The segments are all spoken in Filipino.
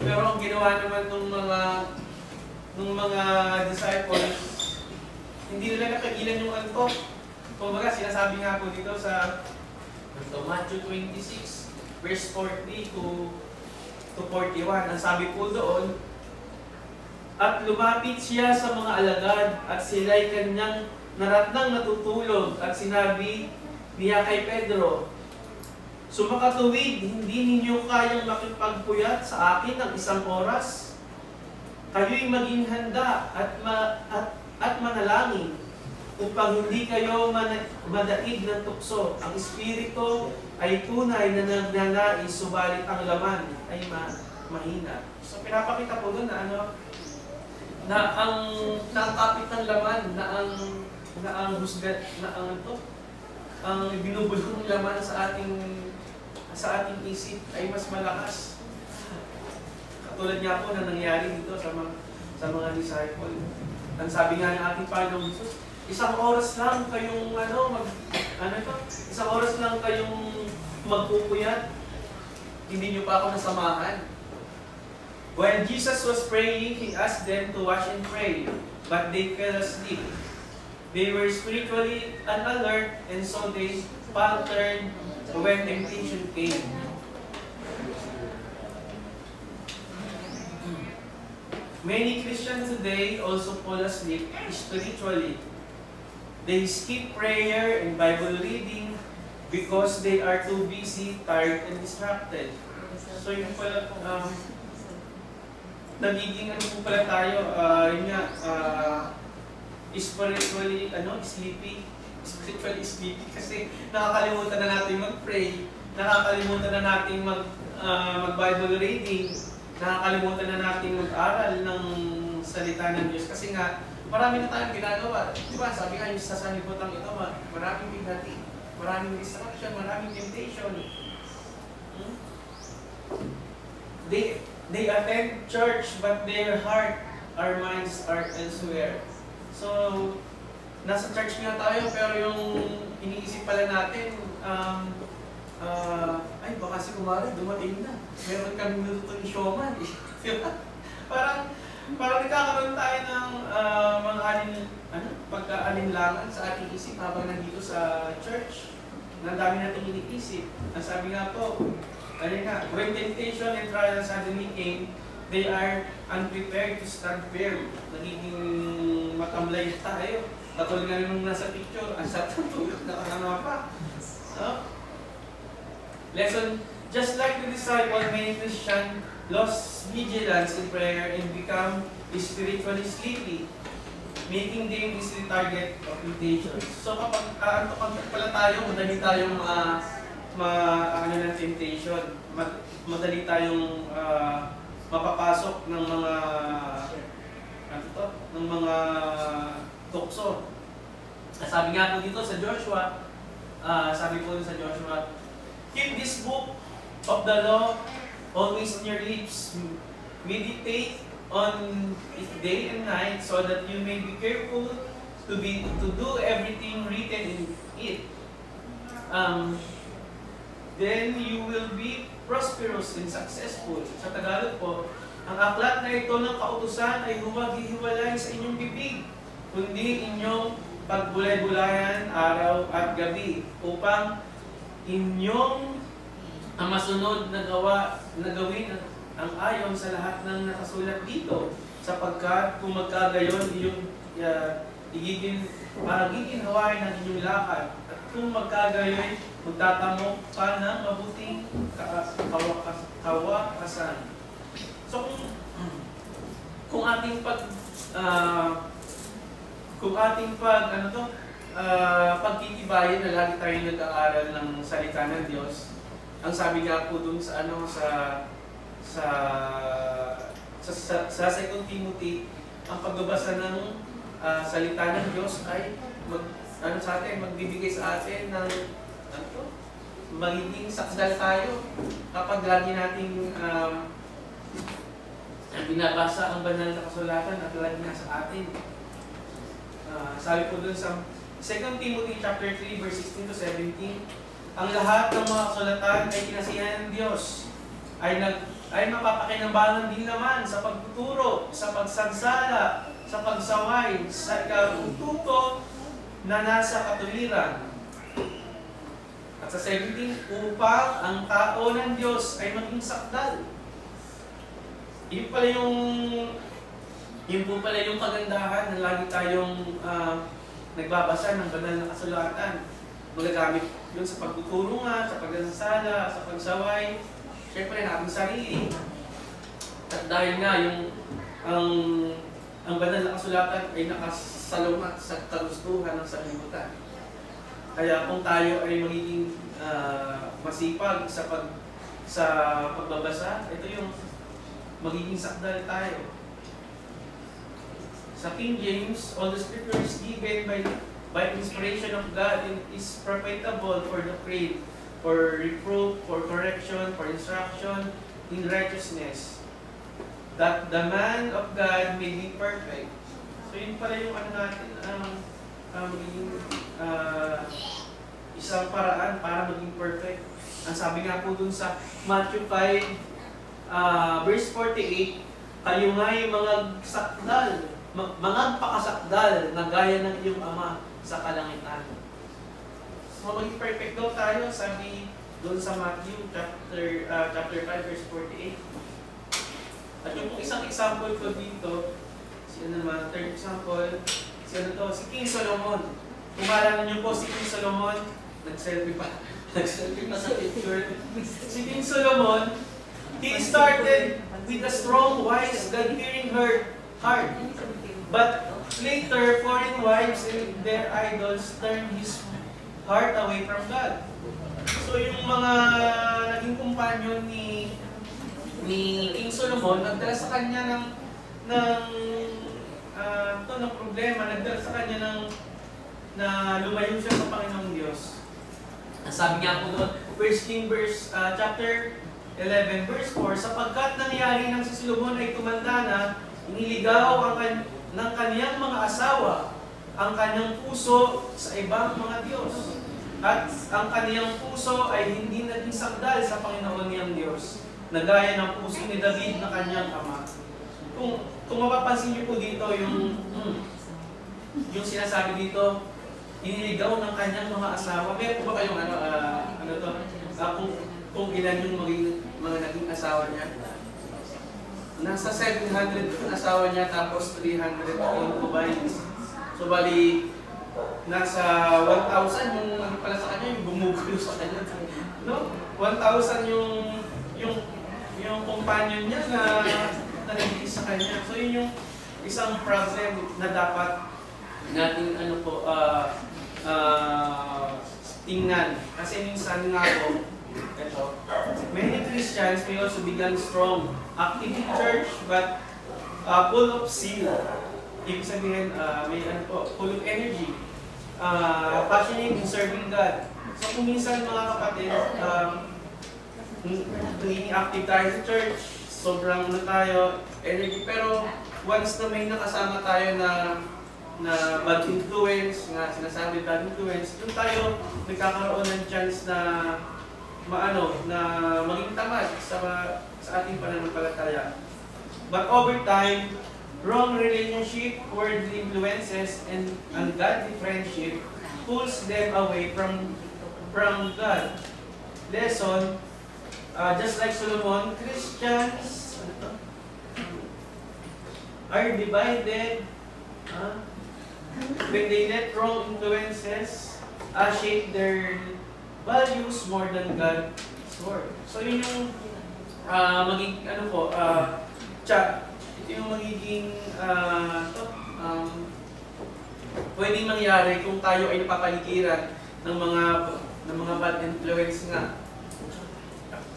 Pero ang ginawa naman nung mga disciples, hindi nila nakagilan yung antok. Kumbaga, sinasabi nga po dito sa Matthew 26, verse 40 to 41. Ang sabi po doon, at lumapit siya sa mga alagad at sila'y kanyang naratnang natutulog at sinabi niya kay Pedro, sumakatuwid, hindi ninyo kayang makipagpuyat sa akin ng 1 oras? Kayo'y maging handa at manalangin upang hindi kayo madaig ng tukso. Ang espiritu ay tunay na nagnanais, subalit ang laman ay mahina. So pinapakita po doon na ang kapit ng laman, ang husgat, ang binubulong laman sa ating isip ay mas malakas. Katulad nga po na nangyari dito sa mga disciple. Ang sabi nga ng ating Panginoong Jesus, 1 oras lang kayong isang oras lang kayong magpupuyat, hindi niyo pa ako nasamahan. When Jesus was praying, He asked them to watch and pray, but they fell asleep. They were spiritually unalert, and so they faltered when temptation came. Many Christians today also fall asleep spiritually. They skip prayer and Bible reading because they are too busy, tired, and distracted. So yun pala, nagiging po pala tayo, spiritually sleepy kasi nakakalimutan na natin mag-pray, nakakalimutan na natin mag-Bible reading, nakakalimutan na natin mag-aral ng salita ng Diyos kasi nga marami na tayong ginagawa. Di ba? Sabi nga yung sa sanlibutan ito, maraming bigati, maraming distraction, maraming temptation. They attend church but their heart, our minds are elsewhere. So, nasa church nga tayo pero yung iniisip pala natin, ay baka si Kumari dumating na. Meron kami nilutong showman. Parang nagkakaroon tayo ng mga pagkaalinlangan sa ating isip habang nandito sa church. Ang dami natin iniisip. Ang sabi nga po, when temptation and trial suddenly came, they are unprepared to stand firm. Nagiging matamlay tayo. Katulad nga nung nasa picture, ang sarap ng tulog, nakakanawa pa. Lesson, just like the disciple, many Christians lost vigilance in prayer and become spiritually sleepy, making them easily target of temptation. So kapag antok pala tayo, madali tayong ng temptation, madali tayong mapapasok ng mga tukso. Sabi nga po dito sa Joshua, keep this book of the law always in your lips. Meditate on it day and night so that you may be careful to do everything written in it. Then you will be prosperous and successful. Sa Tagalog po, ang aklat na ito ng kautusan ay huwag hihiwalay sa inyong bibig, kundi inyong pagbulay-bulayan araw at gabi upang inyong masunod na gawin ang ayon sa lahat ng nakasulat dito, sapagkat kung magkagayon magiging hawain ng inyong lakad, at kung magkagayon magtatamo ka ng mabuting kawakasan. So kung ating pagtitibayin na lagi tayong nag-aaral ng salita ng Diyos, ang sabi nga po dun sa 2 Timothy, ang pagbabasa ng salita ng Diyos ay magbibigay sa atin ng magiging sakdal tayo kapag lagi nating binabasa ang banal na kasulatan at lagi na sa atin. Sabi po dun sa 2 Timothy chapter 3 verse 16 to 17, ang lahat ng mga kasulatan ay kinasihan ng Diyos, ay ay mapapakinabangan din naman sa pagtuturo, sa pagsagsala, sa pagsaway, sa ikabututo na nasa katuwiran. At sa 17, upang ang tao ng Diyos ay maging sakdal. Yun po pala yung kagandahan na lagi tayong nagbabasa ng banal na kasulatan. Magagamit yun sa pagtuturo nga, sa pagsagsala, sa pagsaway, syempre na ating sarili. At dahil nga ang banal na kasulatan ay nakasalungat sa kagustuhan ng sanlibutan. Kaya kung tayo ay magiging masipag sa pagbabasa, ito yung magiging sakdal tayo. Sa King James, all the scripture is given by inspiration of God and is profitable for doctrine, for reproof, for correction, for instruction in righteousness, that the man of God may be perfect. So yun pala yung natin, isang paraan para maging perfect. Ang sabi nga po dun sa Matthew 5, verse 48, kayo nga yung mga sakdal, mga pakasakdal na gaya ng iyong Ama sa kalangitan. So maging perfect daw tayo, sabi doon sa Matthew chapter 5 verse 48. At yung isang example ko dito, third example, si King Solomon. Kung maalala niyo po si King Solomon, nag-selfie pa sa picture. Si King Solomon, he started with a strong, wise, God-fearing heart. But later, foreign wives and their idols turned his heart away from God. So yung mga naging kumpanyon ni King Solomon, nagdala sa kanya ng problema, nagdala sa kanya na lumayo siya sa Panginoong Diyos. Sabi nga po doon, 1 Kings chapter 11 verse 4, sapagkat nangyari ng si Solomon ay tumanda na, iniligaw ng kaniyang mga asawa ang kanyang puso sa ibang mga Diyos. At ang kaniyang puso ay hindi naging sakdal sa Panginoon niyang Diyos, na gaya ng puso ni David na kanyang ama. Kung mapapansin niyo po dito, yung sinasabi dito, iniligaw ng kanyang mga asawa. Meron po ba kayong kung ilan yung mga naging asawa niya? Nasa 700 yung asawa niya, tapos 300 concubines. So bali, nasa 1,000 yung pala sa kanya, yung bumugulo sa kanya. No? 1,000 yung companion niya na nagiging sa kanya. So yun yung isang problem na dapat natin tingnan. Kasi minsan nga po, many Christians may also began strong, active in church, but full of zeal. Ibig sabihin, full of energy, passionate in serving God. So kung minsan mga kapatid, naging active tayo sa church, sobrang tayo, energy, pero once na may nakasama tayo na bad influence, nga sinasabi bad influence, doon tayo nagkakaroon ng chance na maging tamad sa ating pananampalataya. But over time, wrong relationship, worldly influences, and ungodly friendship pulls them away from God. Lesson, just like Solomon, Christians are divided when they let wrong influences shape their values more than God's word. So yun yung ito yung magiging pwedeng mangyari kung tayo ay napapaligiran ng mga bad influence nga.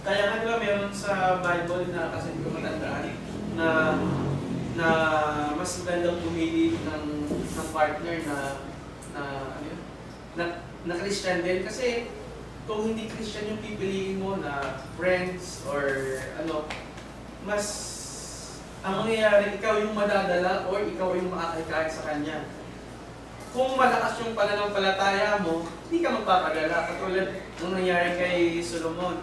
Kaya nga diba meron sa Bible na, kasi hindi ko matandaan, na mas magandang pumili ng partner na Christian din, kasi kung hindi Christian yung pipiliin mo na friends or mas ang mangyayari, ikaw yung madadala or ikaw yung makakikait sa kanya. Kung malakas yung pananampalataya mo, hindi ka magpapadala, katulad ng nangyari kay Solomon.